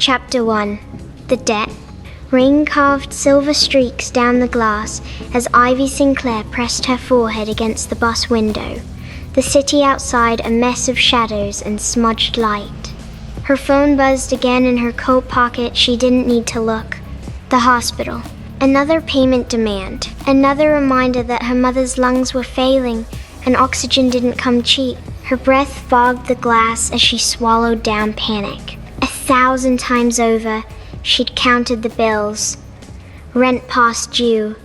Chapter 1. The Debt. Rain carved silver streaks down the glass as Ivy Sinclair pressed her forehead against the bus window, the city outside a mess of shadows and smudged light. Her phone buzzed again in her coat pocket. She didn't need to look. The hospital. Another payment demand. Another reminder that her mother's lungs were failing and oxygen didn't come cheap. Her breath fogged the glass as she swallowed down panic. 1,000 times over, she'd counted the bills. Rent past due.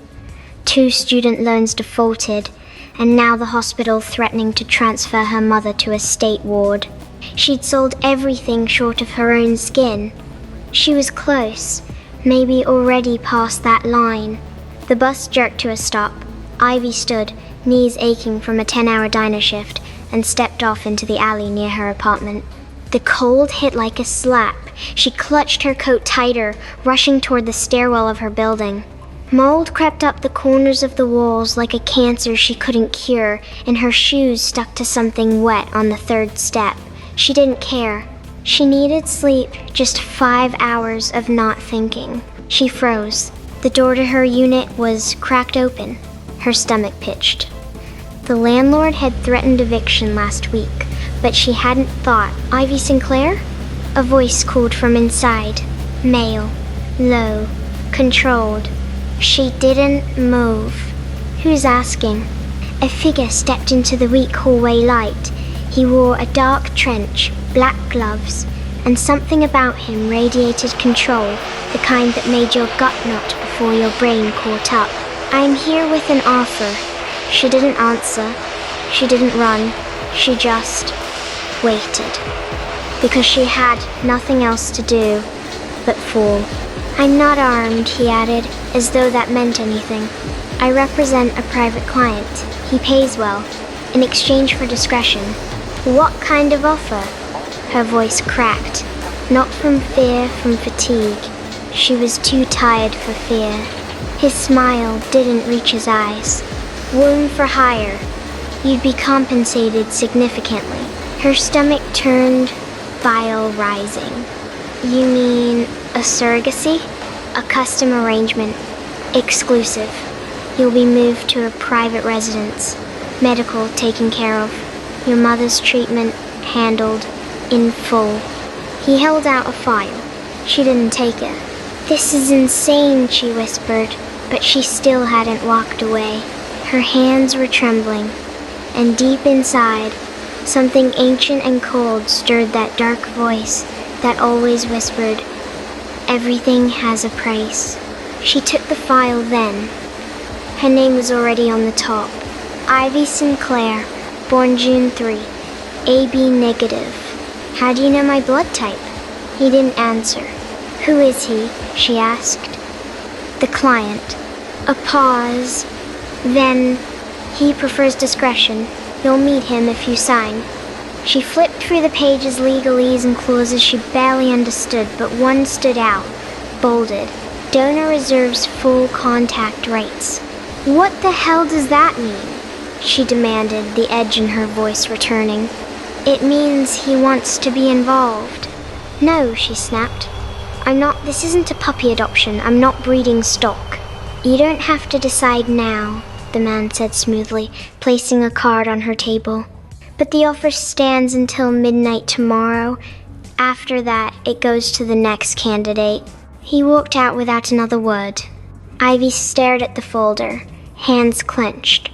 2 student loans defaulted, and now the hospital threatening to transfer her mother to a state ward. She'd sold everything short of her own skin. She was close, maybe already past that line. The bus jerked to a stop. Ivy stood, knees aching from a 10-hour diner shift, and stepped off into the alley near her apartment. The cold hit like a slap. She clutched her coat tighter, rushing toward the stairwell of her building. Mold crept up the corners of the walls like a cancer she couldn't cure, and her shoes stuck to something wet on the 3rd step. She didn't care. She needed sleep, just 5 hours of not thinking. She froze. The door to her unit was cracked open. Her stomach pitched. The landlord had threatened eviction last week, but she hadn't thought. Ivy Sinclair? A voice called from inside. Male. Low. Controlled. She didn't move. Who's asking? A figure stepped into the weak hallway light. He wore a dark trench, black gloves, and something about him radiated control, the kind that made your gut knot before your brain caught up. I'm here with an offer. She didn't answer. She didn't run. She just waited. Because she had nothing else to do but fall. I'm not armed, he added, as though that meant anything. I represent a private client. He pays well, in exchange for discretion. What kind of offer? Her voice cracked. Not from fear, from fatigue. She was too tired for fear. His smile didn't reach his eyes. Womb for hire. You'd be compensated significantly. Her stomach turned, bile rising. You mean a surrogacy? A custom arrangement. Exclusive. You'll be moved to a private residence. Medical taken care of. Your mother's treatment handled in full. He held out a file. She didn't take it. This is insane, she whispered, but she still hadn't walked away. Her hands were trembling, and deep inside, something ancient and cold stirred that dark voice that always whispered, everything has a price. She took the file then. Her name was already on the top. Ivy Sinclair, born June 3, AB negative. How do you know my blood type? He didn't answer. Who is he? She asked. The client. A pause. Then, he prefers discretion. You'll meet him if you sign. She flipped through the pages, legalese, and clauses she barely understood, but one stood out, bolded. Donor reserves full contact rights. What the hell does that mean? She demanded, the edge in her voice returning. It means he wants to be involved. No, she snapped. This isn't a puppy adoption. I'm not breeding stock. You don't have to decide now, the man said smoothly, placing a card on her table. But the offer stands until midnight tomorrow. After that, it goes to the next candidate. He walked out without another word. Ivy stared at the folder, hands clenched.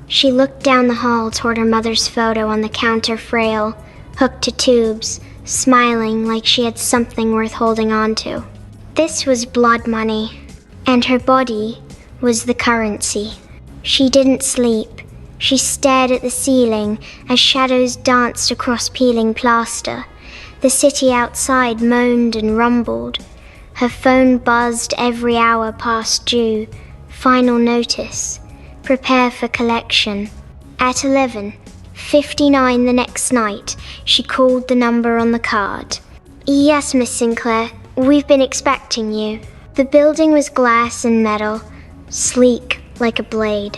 She looked down the hall toward her mother's photo on the counter frail, hooked to tubes, smiling like she had something worth holding on to. This was blood money, and her body was the currency. She didn't sleep. She stared at the ceiling as shadows danced across peeling plaster. The city outside moaned and rumbled. Her phone buzzed every hour past due. Final notice. Prepare for collection. At 11:59 the next night, she called the number on the card. Yes, Miss Sinclair, we've been expecting you. The building was glass and metal, sleek like a blade.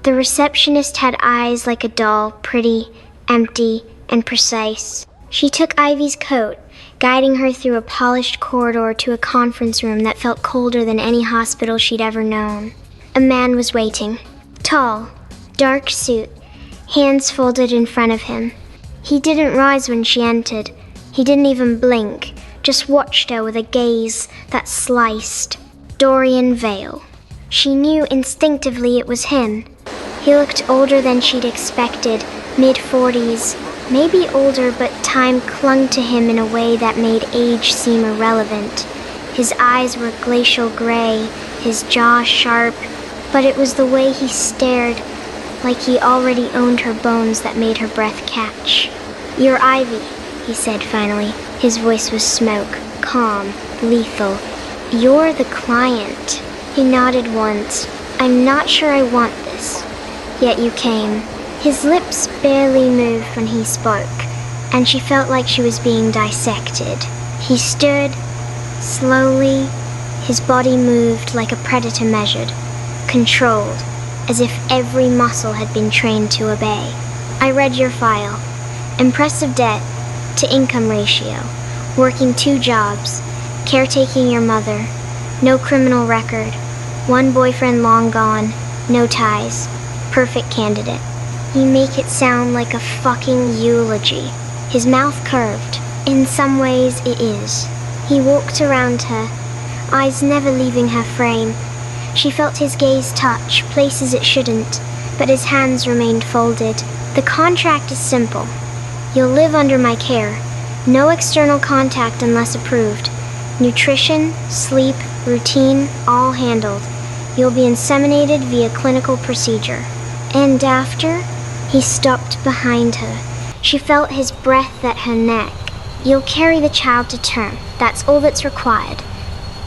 The receptionist had eyes like a doll, pretty, empty, and precise. She took Ivy's coat, guiding her through a polished corridor to a conference room that felt colder than any hospital she'd ever known. A man was waiting. Tall, dark suit, hands folded in front of him. He didn't rise when she entered. He didn't even blink, just watched her with a gaze that sliced. Dorian Vale. She knew instinctively it was him. He looked older than she'd expected, mid-40s, maybe older, but time clung to him in a way that made age seem irrelevant. His eyes were glacial gray, his jaw sharp, but it was the way he stared, like he already owned her bones, that made her breath catch. "You're Ivy," he said finally. His voice was smoke, calm, lethal. "You're the client." He nodded once. "I'm not sure I want this. Yet you came." His lips barely moved when he spoke, and she felt like she was being dissected. He stood, slowly. His body moved like a predator measured, controlled, as if every muscle had been trained to obey. "I read your file. Impressive debt to income ratio, working 2 jobs, caretaking your mother, no criminal record, 1 boyfriend long gone, no ties, perfect candidate." You make it sound like a fucking eulogy. His mouth curved. In some ways it is. He walked around her, eyes never leaving her frame. She felt his gaze touch places it shouldn't, but his hands remained folded. "The contract is simple. You'll live under my care. No external contact unless approved. Nutrition, sleep, routine, all handled. You'll be inseminated via clinical procedure. And after?" He stopped behind her. She felt his breath at her neck. "You'll carry the child to term. That's all that's required.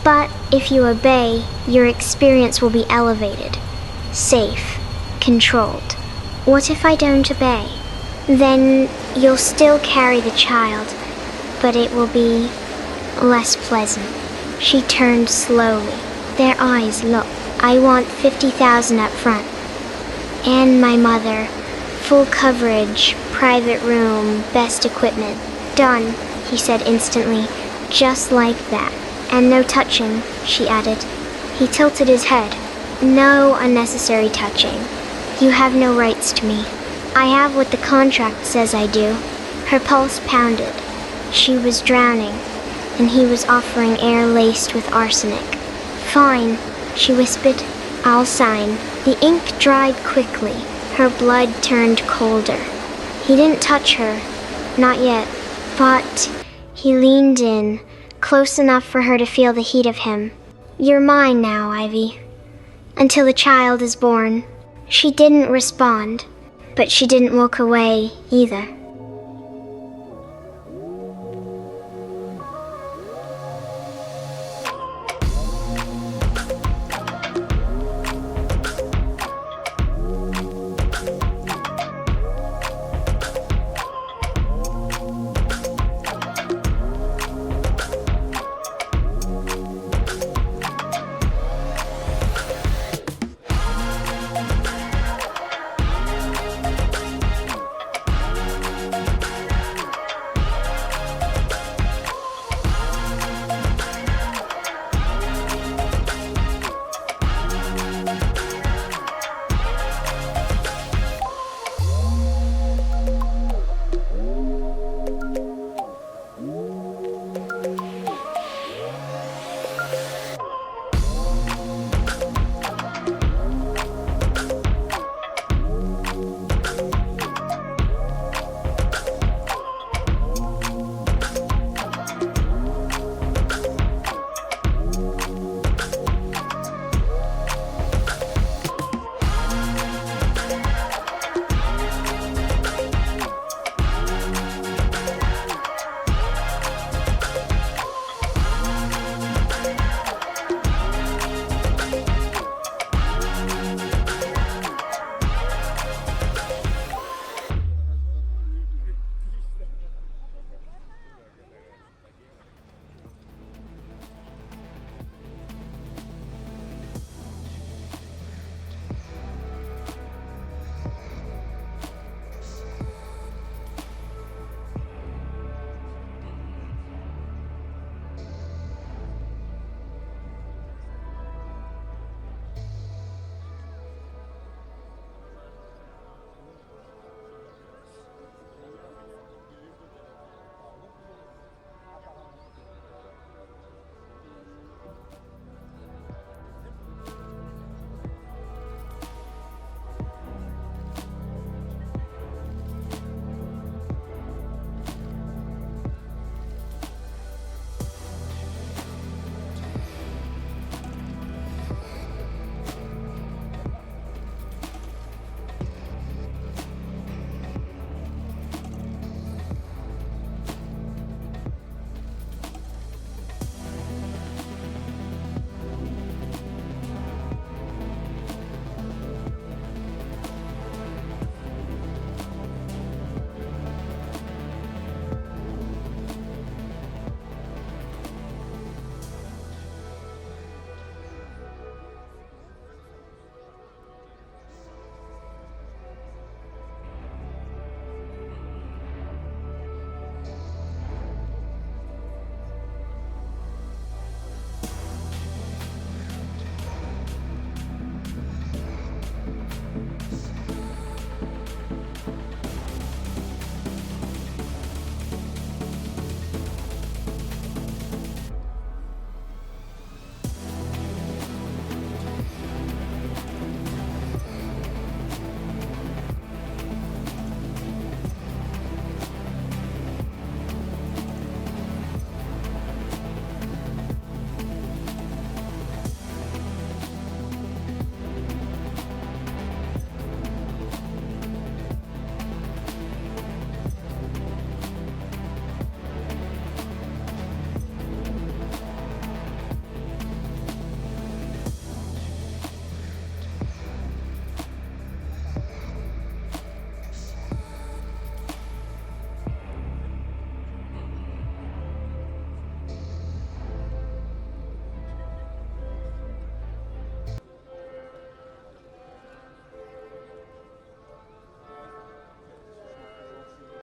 But if you obey, your experience will be elevated, safe, controlled. What if I don't obey? Then you'll still carry the child, but it will be less pleasant." She turned slowly. Their eyes locked. "I want 50,000 up front. And my mother. Full coverage, private room, best equipment." "Done," he said instantly, just like that. "And no touching," she added. He tilted his head. "No unnecessary touching. You have no rights to me. I have what the contract says I do." Her pulse pounded. She was drowning, and he was offering air laced with arsenic. "Fine," she whispered. "I'll sign." The ink dried quickly. Her blood turned colder. He didn't touch her. Not yet. But he leaned in, close enough for her to feel the heat of him. "You're mine now, Ivy. Until the child is born." She didn't respond, but she didn't walk away either.